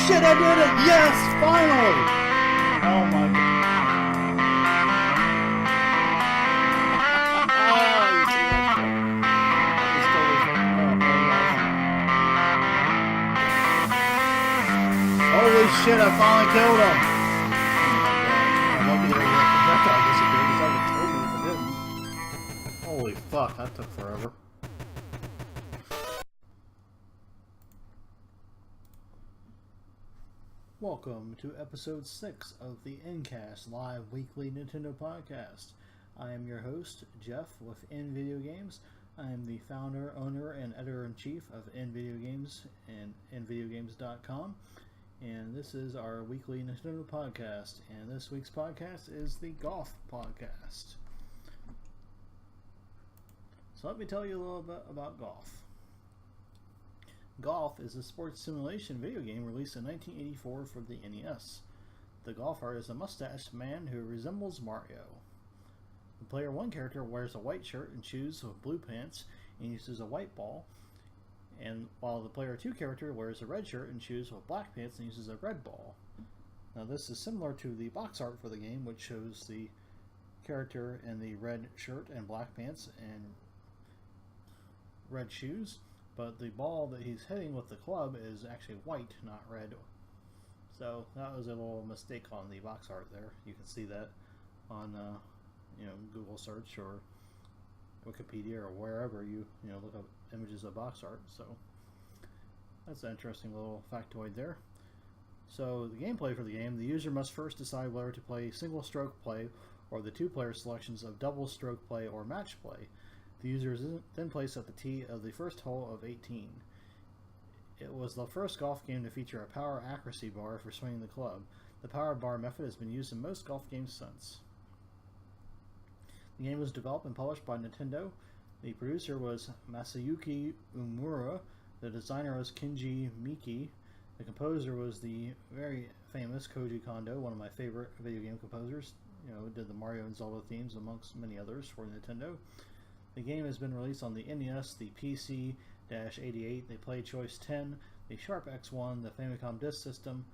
shit, I did it! Yes, finally! Oh my god. Holy shit, I finally killed him! I'm lucky that projectile disappeared because I would totally forget. Holy fuck, that took forever. Welcome to episode 6 of the NCast Live Weekly Nintendo Podcast. I am your host, Jeff, with NVG Games. I am the founder, owner, and editor-in-chief of NVG Games and NVGames.com. And this is our weekly Nintendo podcast. And this week's podcast is the Golf Podcast. So let me tell you a little bit about golf. Golf is a sports simulation video game released in 1984 for the NES. The golfer is a mustached man who resembles Mario. The Player 1 character wears a white shirt and shoes with blue pants and uses a white ball, and while the Player 2 character wears a red shirt and shoes with black pants and uses a red ball. Now this is similar to the box art for the game, which shows the character in the red shirt and black pants and red shoes. But the ball that he's hitting with the club is actually white, not red. So that was a little mistake on the box art there. You can see that on Google search or Wikipedia or wherever you look up images of box art. So that's an interesting little factoid there. So the gameplay for the game: the user must first decide whether to play single stroke play or the two-player selections of double stroke play or match play. The user is then placed at the tee of the first hole of 18. It was the first golf game to feature a power accuracy bar for swinging the club. The power bar method has been used in most golf games since. The game was developed and published by Nintendo. The producer was Masayuki Umura. The designer was Kenji Miki. The composer was the very famous Koji Kondo, one of my favorite video game composers. Did the Mario and Zelda themes amongst many others for Nintendo. The game has been released on the NES, the PC-88, the Play Choice 10, the Sharp X1, the Famicom Disk System,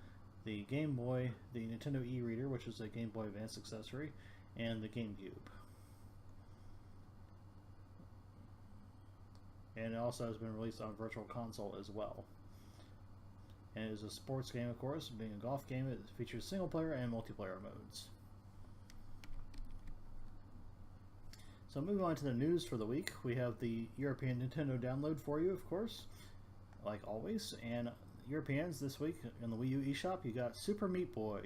the Game Boy, the Nintendo e-reader, which is a Game Boy Advance accessory, and the GameCube. And it also has been released on Virtual Console as well. And it is a sports game, of course. Being a golf game, it features single-player and multiplayer modes. So moving on to the news for the week, we have the European Nintendo download for you, of course, like always. And Europeans this week in the Wii U eShop, you got Super Meat Boy.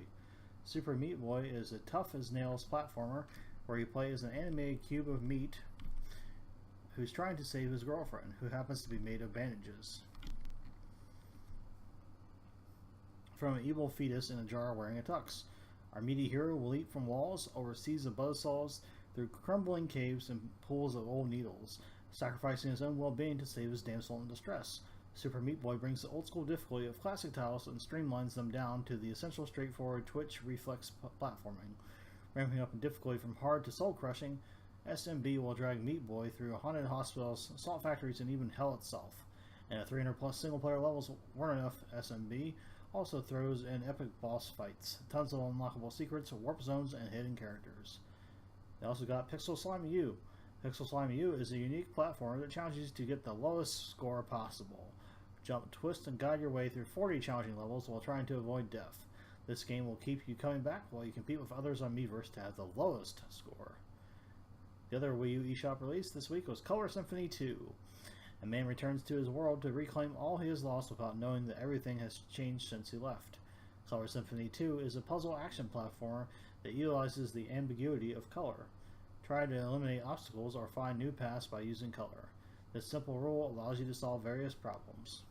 Super Meat Boy is a tough-as-nails platformer where you play as an animated cube of meat who's trying to save his girlfriend, who happens to be made of bandages, from an evil fetus in a jar wearing a tux. Our meaty hero will leap from walls over seas of buzzsaws, through crumbling caves and pools of old needles, sacrificing his own well-being to save his damsel in distress. Super Meat Boy brings the old-school difficulty of classic titles and streamlines them down to the essential straightforward Twitch reflex platforming. Ramping up in difficulty from hard to soul-crushing, SMB will drag Meat Boy through haunted hospitals, salt factories, and even hell itself. And at 300-plus single-player levels weren't enough, SMB also throws in epic boss fights, tons of unlockable secrets, warp zones, and hidden characters. They also got Pixel Slime U. Pixel Slime U is a unique platform that challenges you to get the lowest score possible. Jump, twist, and guide your way through 40 challenging levels while trying to avoid death. This game will keep you coming back while you compete with others on Miiverse to have the lowest score. The other Wii U eShop release this week was Color Symphony 2. A man returns to his world to reclaim all he has lost without knowing that everything has changed since he left. Color Symphony 2 is a puzzle action platformer that utilizes the ambiguity of color. Try to eliminate obstacles or find new paths by using color. This simple rule allows you to solve various problems.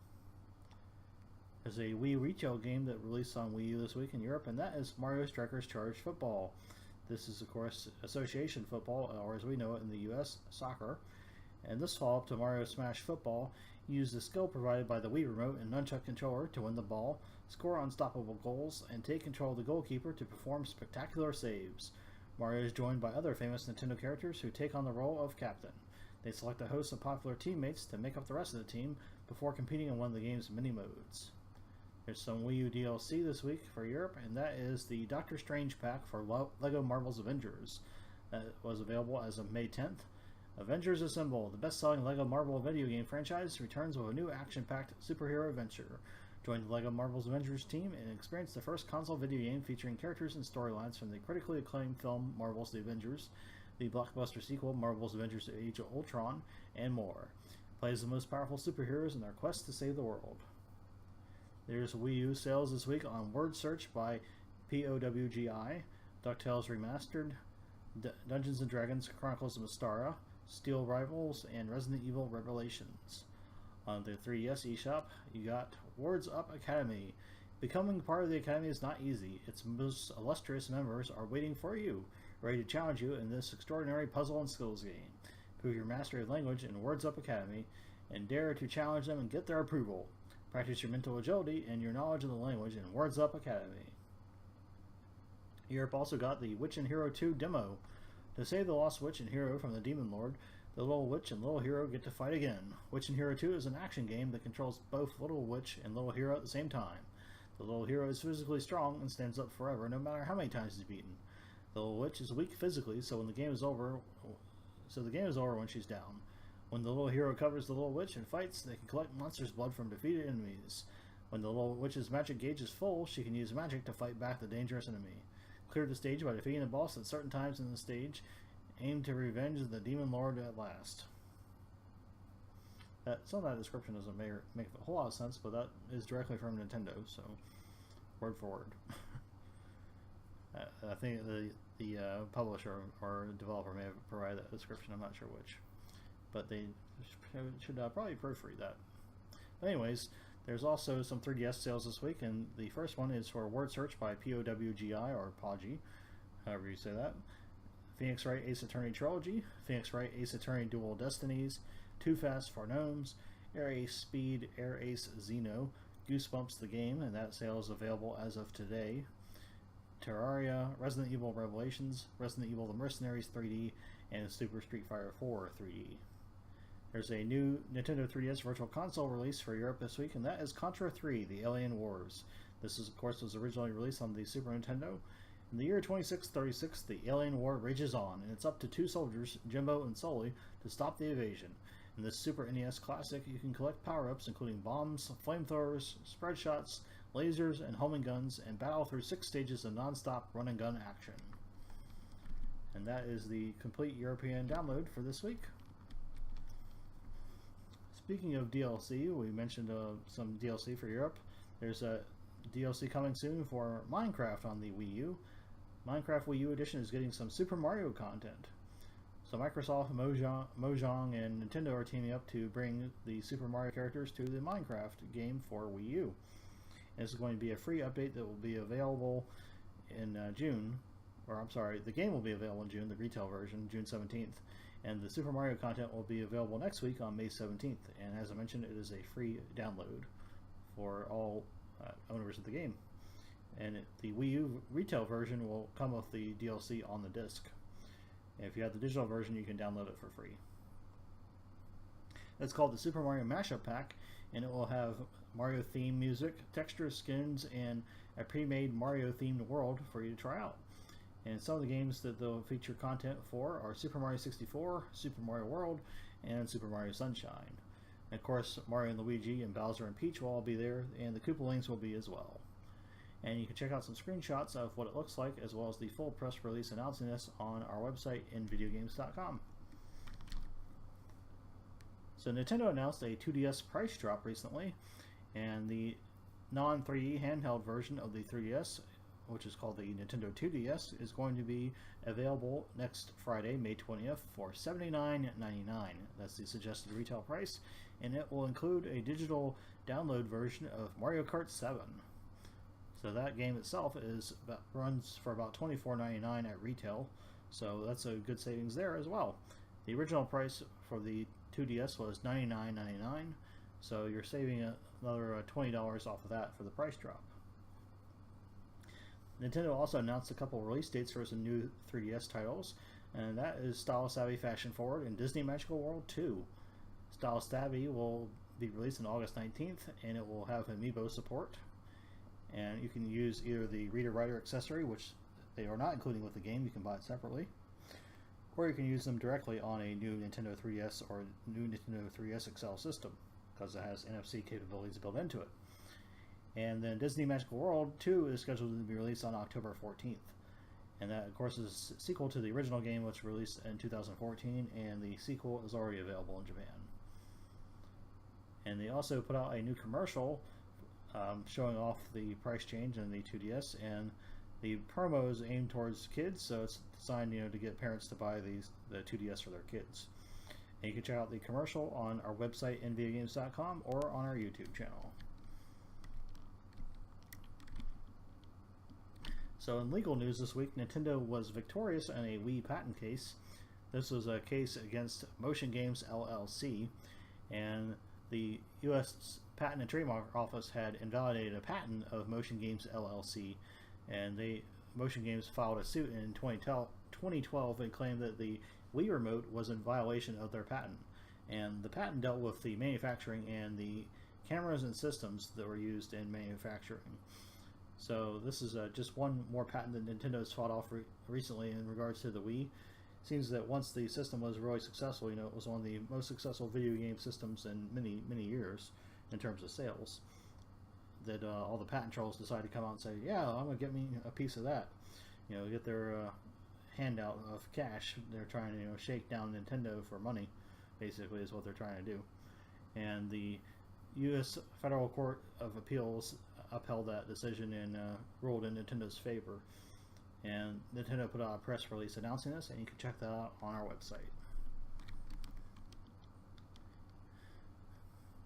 There's a Wii retail game that released on Wii U this week in Europe, and that is Mario Strikers Charge Football. This is, of course, association football, or as we know it in the US, soccer. And this follow-up to Mario Smash Football, you use the skill provided by the Wii Remote and Nunchuck controller to win the ball, score unstoppable goals, and take control of the goalkeeper to perform spectacular saves. Mario is joined by other famous Nintendo characters who take on the role of captain. They select a host of popular teammates to make up the rest of the team before competing in one of the game's mini modes. There's some Wii U DLC this week for Europe, and that is the Doctor Strange pack for LEGO Marvel's Avengers. That was available as of May 10th. Avengers Assemble, the best-selling LEGO Marvel video game franchise, returns with a new action-packed superhero adventure. Join the LEGO Marvel's Avengers team and experience the first console video game featuring characters and storylines from the critically acclaimed film Marvel's The Avengers, the blockbuster sequel Marvel's Avengers Age of Ultron, and more. Play as the most powerful superheroes in their quest to save the world. There's Wii U sales this week on Word Search by POWGI, DuckTales Remastered, Dungeons & Dragons Chronicles of Mystara, Steel Rivals, and Resident Evil Revelations. On the 3DS eShop, you got Words Up Academy. Becoming part of the Academy is not easy. Its most illustrious members are waiting for you, ready to challenge you in this extraordinary puzzle and skills game. Prove your mastery of language in Words Up Academy, and dare to challenge them and get their approval. Practice your mental agility and your knowledge of the language in Words Up Academy. Europe also got the Witch and Hero 2 demo. To save the lost witch and hero from the Demon Lord, the Little Witch and Little Hero get to fight again. Witch and Hero 2 is an action game that controls both Little Witch and Little Hero at the same time. The Little Hero is physically strong and stands up forever no matter how many times he's beaten. The Little Witch is weak physically, so the game is over when she's down. When the Little Hero covers the Little Witch and fights, they can collect monsters' blood from defeated enemies. When the Little Witch's magic gauge is full, she can use magic to fight back the dangerous enemy. Clear the stage by defeating the boss at certain times in the stage. Aim to revenge the Demon Lord at last. Some of that description doesn't make a whole lot of sense, but that is directly from Nintendo, so word for word. I think the publisher or developer may have provided that description. I'm not sure which, but they should probably proofread that. But anyways, there's also some 3DS sales this week, and the first one is for Word Search by POWGI or POGI, however you say that. Phoenix Wright Ace Attorney Trilogy, Phoenix Wright Ace Attorney Dual Destinies, Too Fast for Gnomes, Air Ace Speed, Air Ace Xeno, Goosebumps the Game, and that sale is available as of today. Terraria, Resident Evil Revelations, Resident Evil The Mercenaries 3D, and Super Street Fighter 4 3D. There's a new Nintendo 3DS Virtual Console release for Europe this week, and that is Contra 3, The Alien Wars. This, of course, was originally released on the Super Nintendo. In the year 2636, the Alien War rages on, and it's up to two soldiers, Jimbo and Sully, to stop the invasion. In this Super NES classic, you can collect power-ups including bombs, flamethrowers, spread shots, lasers, and homing guns, and battle through 6 stages of non-stop run-and-gun action. And that is the complete European download for this week. Speaking of DLC, we mentioned some DLC for Europe. There's a DLC coming soon for Minecraft on the Wii U. Minecraft Wii U Edition is getting some Super Mario content. So Microsoft, Mojang, and Nintendo are teaming up to bring the Super Mario characters to the Minecraft game for Wii U. And this is going to be a free update that will be available in June. Or I'm sorry, the game will be available in June, the retail version, June 17th. And the Super Mario content will be available next week on May 17th. And as I mentioned, it is a free download for all owners of the game. And the Wii U retail version will come with the DLC on the disc. And if you have the digital version, you can download it for free. It's called the Super Mario Mashup Pack, and it will have Mario themed music, textures, skins, and a pre-made Mario themed world for you to try out. And some of the games that they'll feature content for are Super Mario 64, Super Mario World, and Super Mario Sunshine. And of course, Mario and Luigi and Bowser and Peach will all be there, and the Koopalings will be as well. And you can check out some screenshots of what it looks like, as well as the full press release announcing this on our website, nvideogames.com. So Nintendo announced a 2DS price drop recently, and the non-3D handheld version of the 3DS, which is called the Nintendo 2DS, is going to be available next Friday, May 20th, for $79.99. That's the suggested retail price, and it will include a digital download version of Mario Kart 7. So that game itself runs for about $24.99 at retail, so that's a good savings there as well. The original price for the 2DS was $99.99, so you're saving another $20 off of that for the price drop. Nintendo also announced a couple release dates for some new 3DS titles, and that is Style Savvy Fashion Forward and Disney Magical World 2. Style Savvy will be released on August 19th, and it will have Amiibo support. And you can use either the reader-writer accessory, which they are not including with the game, you can buy it separately, or you can use them directly on a new Nintendo 3DS or new Nintendo 3DS XL system, because it has NFC capabilities built into it. And then Disney Magical World 2 is scheduled to be released on October 14th. And that, of course, is a sequel to the original game, which was released in 2014, and the sequel is already available in Japan. And they also put out a new commercial showing off the price change in the 2DS, and the promo is aimed towards kids, so it's designed, to get parents to buy the 2DS for their kids. And you can check out the commercial on our website, nvgames.com, or on our YouTube channel. So in legal news this week, Nintendo was victorious in a Wii patent case. This was a case against Motion Games LLC, and the U.S. Patent and Trademark Office had invalidated a patent of Motion Games LLC, and Motion Games filed a suit in 2012 and claimed that the Wii remote was in violation of their patent. And the patent dealt with the manufacturing and the cameras and systems that were used in manufacturing. So this is just one more patent that Nintendo has fought off recently in regards to the Wii. It seems that once the system was really successful, it was one of the most successful video game systems in many years in terms of sales, that all the patent trolls decided to come out and say, yeah, I'm going to get me a piece of that. Get their handout of cash. They're trying to shake down Nintendo for money, basically, is what they're trying to do. And the U.S. Federal Court of Appeals upheld that decision and ruled in Nintendo's favor. And Nintendo put out a press release announcing this, and you can check that out on our website.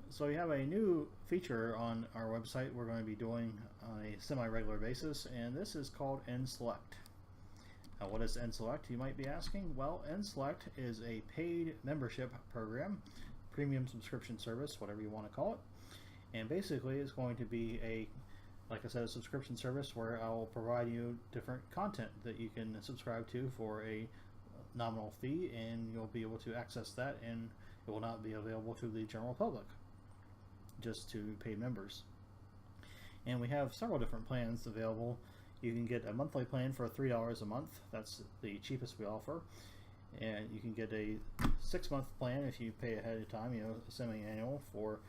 So we have a new feature on our website we're going to be doing on a semi-regular basis, and this is called N-Select. Now, what is N-Select, you might be asking? Well, N-Select is a paid membership program, premium subscription service, whatever you want to call it. And basically it's going to be like I said, a subscription service where I'll provide you different content that you can subscribe to for a nominal fee, and you'll be able to access that, and it will not be available to the general public, just to paid members. And we have several different plans available. You can get a monthly plan for $3 a month. That's the cheapest we offer. And you can get a 6-month plan if you pay ahead of time, semi-annual, for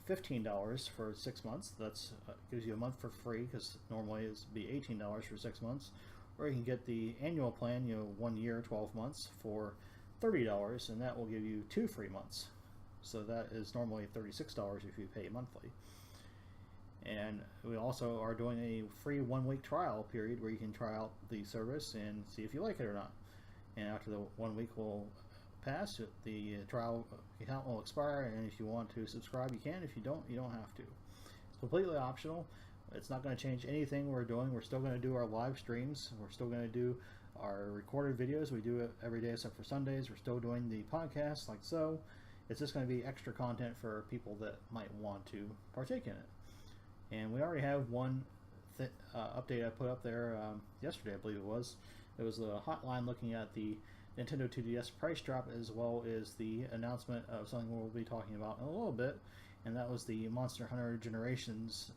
$15 for 6 months. That's gives you a month for free, because normally it'd be $18 for 6 months. Or you can get the annual plan, 1 year, 12 months, for $30, and that will give you 2 free months. So that is normally $36 if you pay monthly. And we also are doing a free 1-week trial period where you can try out the service and see if you like it or not. And after the 1 week will pass, the trial account will expire, and if you want to subscribe, you can. If you don't, you don't have to. It's completely optional. It's not going to change anything we're doing. We're still going to do our live streams. We're still going to do our recorded videos. We do it every day except for Sundays. We're still doing the podcast like so. It's just going to be extra content for people that might want to partake in it. And we already have one update I put up there yesterday, I believe it was. It was a hotline looking at the Nintendo 2DS price drop, as well as the announcement of something we'll be talking about in a little bit, and that was the Monster Hunter Generations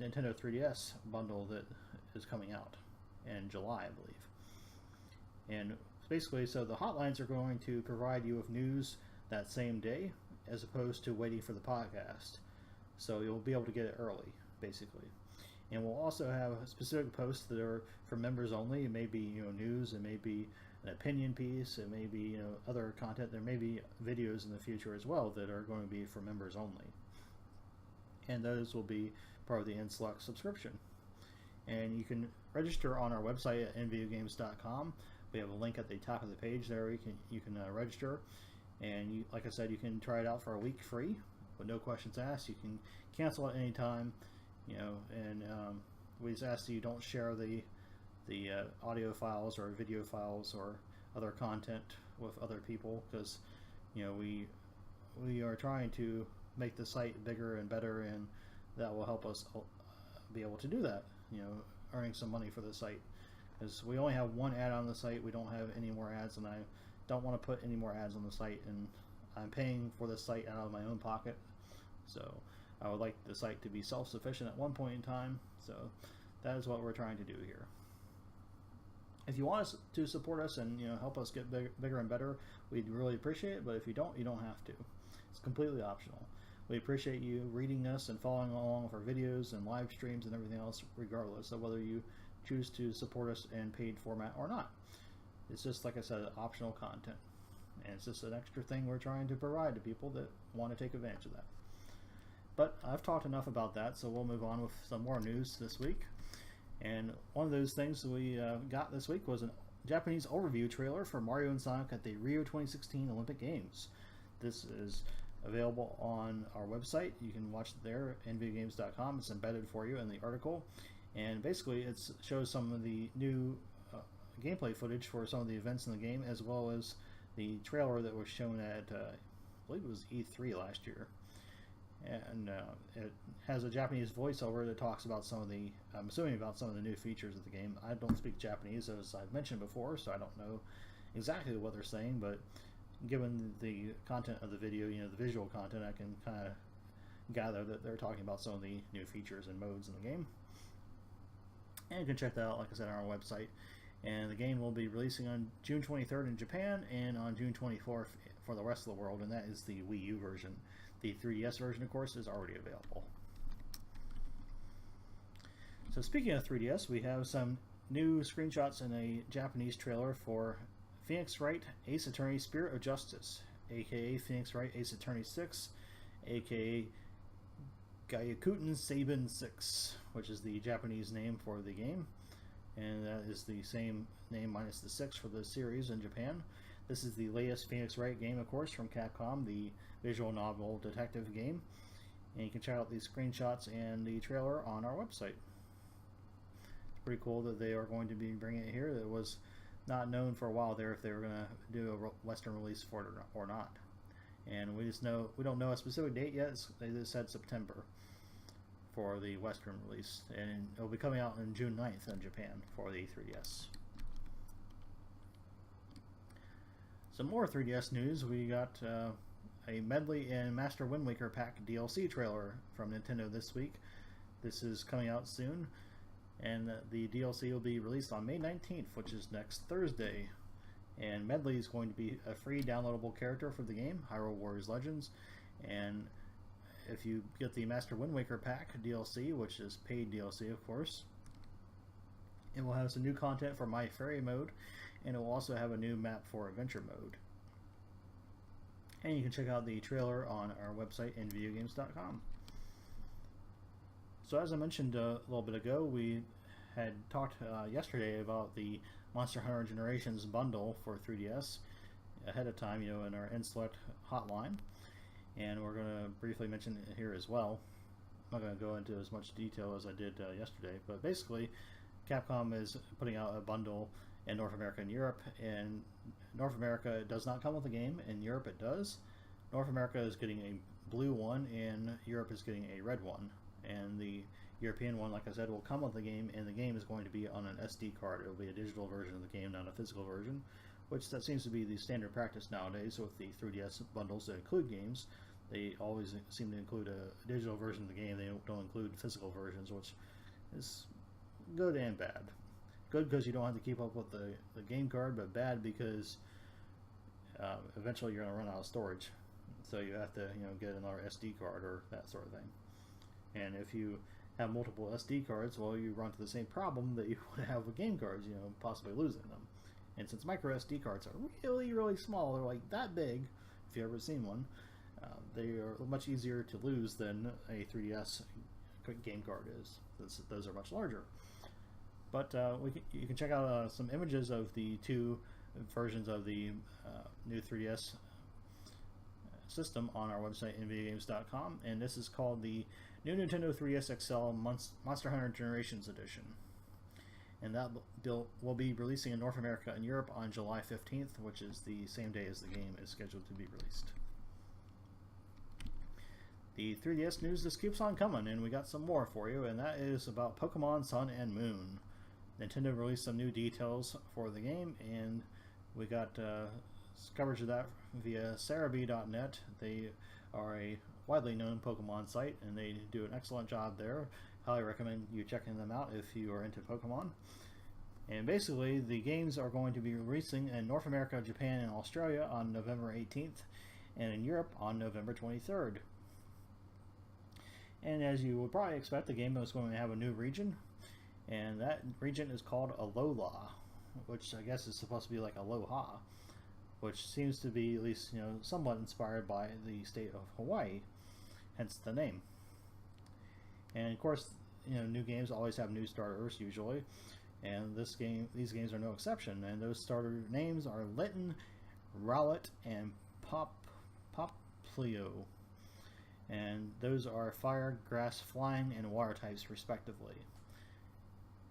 Nintendo 3DS bundle that is coming out in July, I believe. And basically, so the hotlines are going to provide you with news that same day, as opposed to waiting for the podcast. So you'll be able to get it early, basically. And we'll also have specific posts that are for members only. It may be news, it may be an opinion piece, it may be other content. There may be videos in the future as well that are going to be for members only. And those will be part of the N-Select subscription. And you can register on our website at nvgames.com. We have a link at the top of the page there. You can register, and like I said, you can try it out for a week free with no questions asked. You can cancel at any time. And we just ask that you don't share the audio files or video files or other content with other people, because we are trying to make the site bigger and better, and that will help us be able to do that, earning some money for the site, because we only have one ad on the site. We don't have any more ads, and I don't want to put any more ads on the site, and I'm paying for the site out of my own pocket. So I would like the site to be self-sufficient at one point in time, so that is what we're trying to do here. If you want us to support us and help us get bigger and better, we'd really appreciate it. But if you don't have to. It's completely optional. We appreciate you reading us and following along with our videos and live streams and everything else, regardless of whether you choose to support us in paid format or not. It's just, like I said, optional content, and it's just an extra thing we're trying to provide to people that want to take advantage of that. But I've talked enough about that, so we'll move on with some more news this week. And one of those things we got this week was a Japanese overview trailer for Mario and Sonic at the Rio 2016 Olympic Games. This is available on our website. You can watch it there, nvgames.com. It's embedded for you in the article. And basically it shows some of the new gameplay footage for some of the events in the game, as well as the trailer that was shown at, I believe it was E3 last year. And it has a Japanese voiceover that talks about some of the, I'm assuming about some of the new features of the game. I don't speak Japanese, as I've mentioned before, so I don't know exactly what they're saying, but given the content of the video, the visual content, I can kind of gather that they're talking about some of the new features and modes in the game. And you can check that out, like I said, on our website. And the game will be releasing on June 23rd in Japan and on June 24th for the rest of the world, and that is the Wii U version. The 3DS version, of course, is already available. So speaking of 3DS, we have some new screenshots in a Japanese trailer for Phoenix Wright Ace Attorney Spirit of Justice, aka Phoenix Wright Ace Attorney 6, aka Gyakuten Seiben 6, which is the Japanese name for the game. And that is the same name minus the 6 for the series in Japan. This is the latest Phoenix Wright game, of course, from Capcom, the visual novel detective game. And you can check out these screenshots and the trailer on our website. It's pretty cool that they are going to be bringing it here. It was not known for a while there if they were going to do a Western release for it or not. And we don't know a specific date yet. They just said September for the Western release. And it will be coming out on June 9th in Japan for the 3DS. Some more 3DS news. We got a Medley and Master Wind Waker Pack DLC trailer from Nintendo this week. This is coming out soon, and the DLC will be released on May 19th, which is next Thursday. And Medley is going to be a free downloadable character for the game, Hyrule Warriors Legends. And if you get the Master Wind Waker Pack DLC, which is paid DLC, of course, it will have some new content for My Fairy mode, and it will also have a new map for Adventure mode. And you can check out the trailer on our website, nvgames.com. So as I mentioned a little bit ago, we had talked yesterday about the Monster Hunter Generations bundle for 3DS ahead of time, in our N-Select hotline. And we're going to briefly mention it here as well. I'm not going to go into as much detail as I did yesterday, but basically Capcom is putting out a bundle in North America and Europe. In North America it does not come with the game, in Europe it does. North America is getting a blue one, and Europe is getting a red one. And the European one, like I said, will come with the game, and the game is going to be on an SD card. It will be a digital version of the game, not a physical version, which that seems to be the standard practice nowadays with the 3DS bundles that include games. They always seem to include a digital version of the game. They don't include physical versions, which is good and bad. Good because you don't have to keep up with the game card, but bad because eventually you're going to run out of storage. So you have to get another SD card or that sort of thing. And if you have multiple SD cards, well, you run into the same problem that you would have with game cards, possibly losing them. And since micro SD cards are really, really small, they're like that big, if you've ever seen one, they are much easier to lose than a 3DS game card is. Those are much larger. But you can check out some images of the two versions of the new 3DS system on our website, nvgames.com, and this is called the new Nintendo 3DS XL Monster Hunter Generations Edition. And that will be releasing in North America and Europe on July 15th, which is the same day as the game is scheduled to be released. The 3DS news just keeps on coming, and we got some more for you, and that is about Pokemon Sun and Moon. Nintendo released some new details for the game, and we got coverage of that via Cerebi.net. They are a widely known Pokemon site, and they do an excellent job there. Highly recommend you checking them out if you are into Pokemon. And basically, the games are going to be releasing in North America, Japan, and Australia on November 18th, and in Europe on November 23rd. And as you would probably expect, the game is going to have a new region, and that region is called Alola, which I guess is supposed to be like Aloha, which seems to be at least somewhat inspired by the state of Hawaii, hence the name. And of course, new games always have new starters usually, and these games are no exception. And those starter names are Litten, Rowlet, and Poplio. And those are fire, grass, flying, and water types respectively.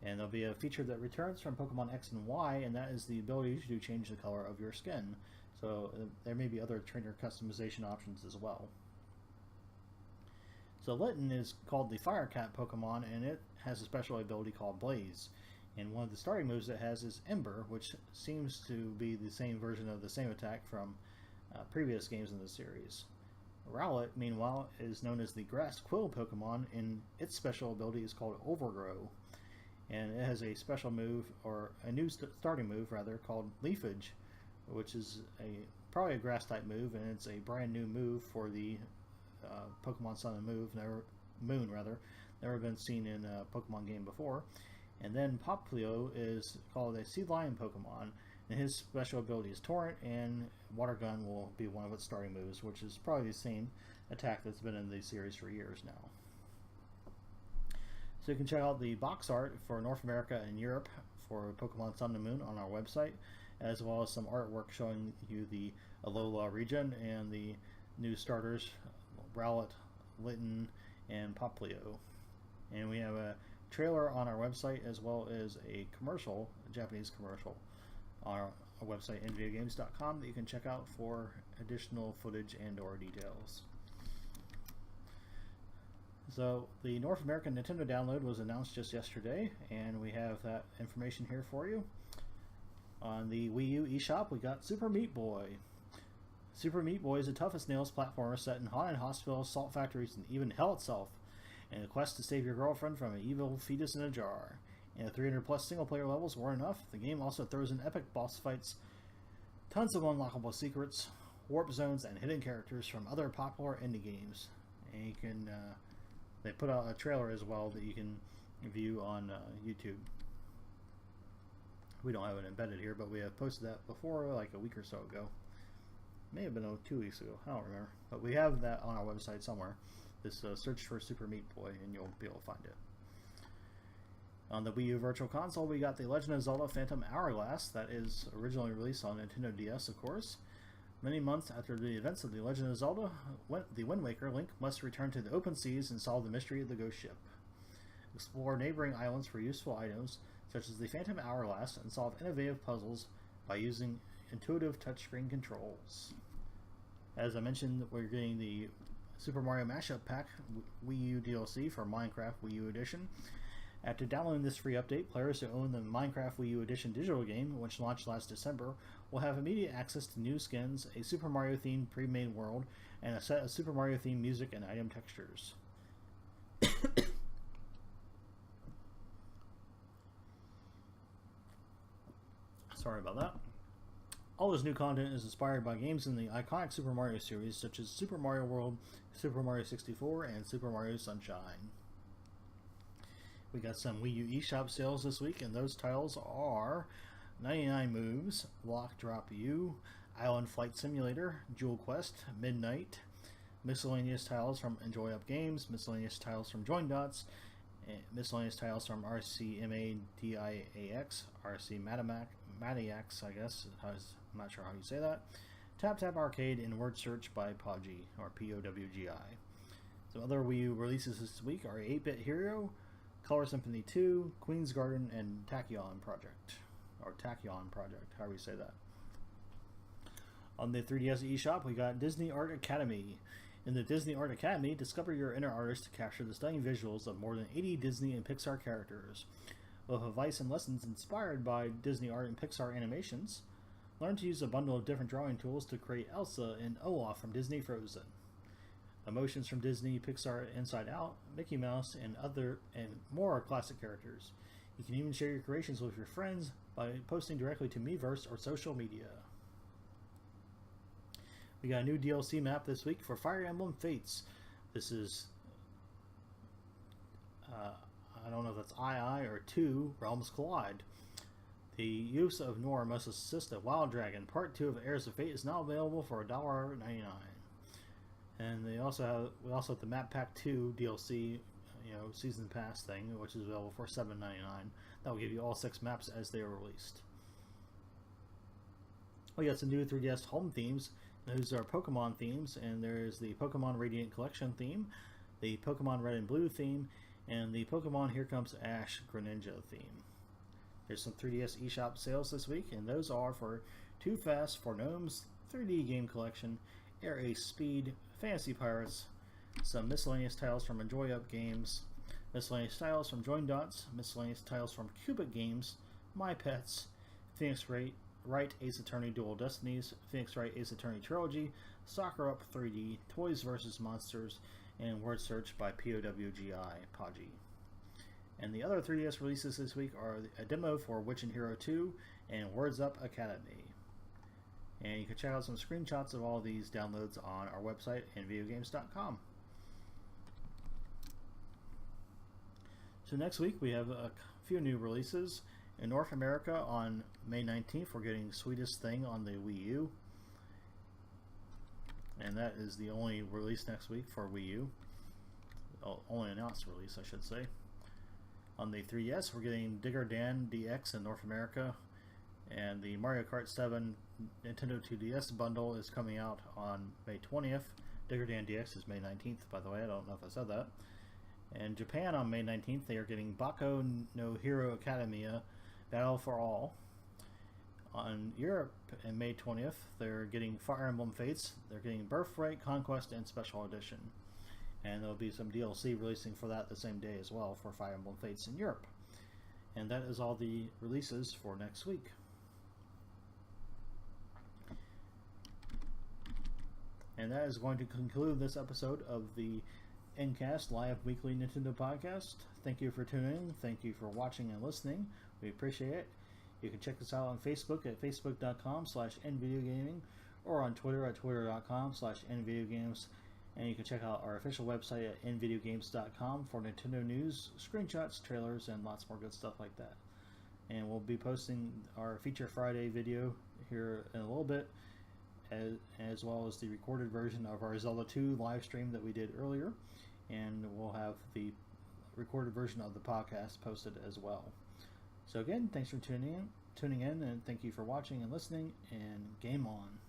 And there'll be a feature that returns from Pokemon X and Y, and that is the ability to change the color of your skin. So there may be other trainer customization options as well. So Litten is called the Fire Cat Pokemon, and it has a special ability called Blaze. And one of the starting moves it has is Ember, which seems to be the same version of the same attack from previous games in the series. Rowlet, meanwhile, is known as the Grass Quill Pokemon, and its special ability is called Overgrow. And it has a special move, or a new starting move rather, called Leafage, which is probably a grass type move, and it's a brand new move for the Pokemon Sun and Moon, never been seen in a Pokemon game before. And then Poplio is called a Sea Lion Pokemon, and his special ability is Torrent, and Water Gun will be one of its starting moves, which is probably the same attack that's been in the series for years now. So you can check out the box art for North America and Europe for Pokemon Sun and Moon on our website, as well as some artwork showing you the Alola region and the new starters, Rowlet, Litten, and Poplio. And we have a trailer on our website, as well as a commercial, a Japanese commercial, on our website, nvgames.com, that you can check out for additional footage and or details. So the North American Nintendo download was announced just yesterday, and we have that information here for you. On the Wii U eShop, we got Super Meat Boy. Super Meat Boy is a tough as nails platformer set in haunted hospitals, salt factories, and even hell itself, in a quest to save your girlfriend from an evil fetus in a jar. And the 300 plus single player levels weren't enough. The game also throws in epic boss fights, tons of unlockable secrets, warp zones, and hidden characters from other popular indie games. And you can they put out a trailer as well that you can view on YouTube. We don't have it embedded here, but we have posted that before, like a week or so ago. May have been 2 weeks ago, I don't remember. But we have that on our website somewhere. Just search for Super Meat Boy and you'll be able to find it. On the Wii U Virtual Console, we got The Legend of Zelda Phantom Hourglass, that is originally released on Nintendo DS, of course. Many months after the events of The Legend of Zelda, the Wind Waker, Link must return to the open seas and solve the mystery of the ghost ship. Explore neighboring islands for useful items, such as the Phantom Hourglass, and solve innovative puzzles by using intuitive touchscreen controls. As I mentioned, we're getting the Super Mario Mashup Pack Wii U DLC for Minecraft Wii U Edition. After downloading this free update, players who own the Minecraft Wii U Edition digital game, which launched last December, will have immediate access to new skins, a Super Mario themed pre-made world, and a set of Super Mario themed music and item textures. Sorry about that. All this new content is inspired by games in the iconic Super Mario series, such as Super Mario World, Super Mario 64, and Super Mario Sunshine. We got some Wii U eShop sales this week, and those titles are 99 Moves, Block Drop U, Island Flight Simulator, Jewel Quest, Midnight, miscellaneous titles from Enjoy Up Games, miscellaneous titles from Join Dots, miscellaneous titles from RCMADIAX, RC Madiax, I guess. I'm not sure how you say that. Tap Tap Arcade, and Word Search by Poggi, or POWGI. Some other Wii U releases this week are 8-Bit Hero, Color Symphony 2, Queen's Garden, and Tachyon Project, however you say that. On the 3DS eShop, we got Disney Art Academy. In the Disney Art Academy, discover your inner artist to capture the stunning visuals of more than 80 Disney and Pixar characters. With advice and lessons inspired by Disney art and Pixar animations, learn to use a bundle of different drawing tools to create Elsa and Olaf from Disney Frozen. emotions from Disney, Pixar, Inside Out, Mickey Mouse, and more classic characters. You can even share your creations with your friends by posting directly to Miiverse or social media. We got a new DLC map this week for Fire Emblem Fates. This is, I don't know if that's II or 2 Realms Collide. The use of Nora must assist a wild dragon. Part 2 of Heirs of Fate is now available for $1.99. And we also have the Map Pack 2 DLC, Season Pass thing, which is available for $7.99. That will give you all 6 maps as they are released. We got some new 3DS home themes. Those are Pokemon themes, and there's the Pokemon Radiant Collection theme, the Pokemon Red and Blue theme, and the Pokemon Here Comes Ash Greninja theme. There's some 3DS eShop sales this week, and those are for Too Fast for Gnomes 3D Game Collection, Air Ace Speed, Fantasy Pirates, some miscellaneous titles from Enjoy Up Games, miscellaneous titles from Join Dots, miscellaneous titles from Cubic Games, My Pets, Phoenix Wright Ace Attorney Dual Destinies, Phoenix Wright Ace Attorney Trilogy, Soccer Up 3D, Toys vs. Monsters, and Word Search by POWGI Podgy. And the other 3DS releases this week are a demo for Witch and Hero 2 and Words Up Academy. And you can check out some screenshots of all these downloads on our website, nvideogames.com. So next week we have a few new releases. In North America on May 19th, we're getting Sweetest Thing on the Wii U. And that is the only release next week for Wii U. Only announced release, I should say. On the 3DS, we're getting Digger Dan DX in North America. And the Mario Kart 7 Nintendo 2DS bundle is coming out on May 20th. Digger Dan DX is May 19th, by the way. I don't know if I said that. In Japan on May 19th, they are getting Bako no Hero Academia Battle for All. On Europe on May 20th, they're getting Fire Emblem Fates. They're getting Birthright, Conquest, and Special Edition. And there'll be some DLC releasing for that the same day as well for Fire Emblem Fates in Europe. And that is all the releases for next week. And that is going to conclude this episode of the Ncast Live Weekly Nintendo Podcast. Thank you for tuning in. Thank you for watching and listening. We appreciate it. You can check us out on Facebook at facebook.com/nvideogaming or on Twitter at twitter.com/nvideogames. And you can check out our official website at nvideogames.com for Nintendo news, screenshots, trailers, and lots more good stuff like that. And we'll be posting our Feature Friday video here in a little bit, as well as the recorded version of our Zelda 2 live stream that we did earlier. And we'll have the recorded version of the podcast posted as well. So again, thanks for tuning in, and thank you for watching and listening, and game on.